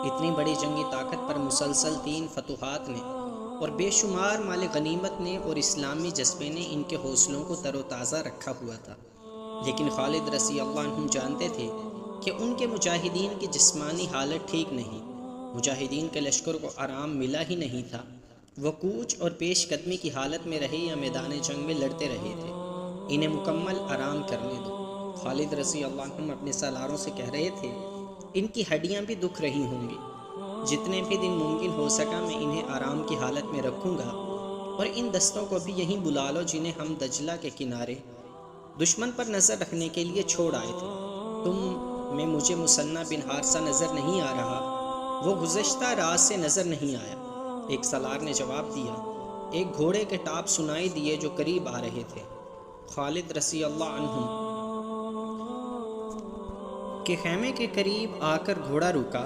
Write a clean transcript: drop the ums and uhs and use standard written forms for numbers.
اتنی بڑی جنگی طاقت پر مسلسل 3 فتوحات نے اور بے شمار مال غنیمت نے اور اسلامی جذبے نے ان کے حوصلوں کو تر و تازہ رکھا ہوا تھا، لیکن خالد رضی اللہ عنہ جانتے تھے کہ ان کے مجاہدین کی جسمانی حالت ٹھیک نہیں۔ مجاہدین کے لشکر کو آرام ملا ہی نہیں تھا، وہ کوچ اور پیش قدمی کی حالت میں رہے یا میدان جنگ میں لڑتے رہے تھے۔ انہیں مکمل آرام کرنے دو۔ خالد رضی اللہ عنہ اپنے سالاروں سے کہہ رہے تھے، ان کی ہڈیاں بھی دکھ رہی ہوں گی، جتنے بھی دن ممکن ہو سکا میں انہیں آرام کی حالت میں رکھوں گا، اور ان دستوں کو بھی یہیں بلا لو جنہیں ہم دجلہ کے کنارے دشمن پر نظر رکھنے کے لیے چھوڑ آئے تھے۔ تم میں مجھے مثنیٰ بن حارثہ نظر نہیں آ رہا، وہ گزشتہ رات سے نظر نہیں آیا۔ ایک سالار نے جواب دیا، ایک گھوڑے کے ٹاپ سنائی دیے جو قریب آ رہے تھے۔ خالد رضی اللہ عنہ کے خیمے کے قریب آ کر گھوڑا رکا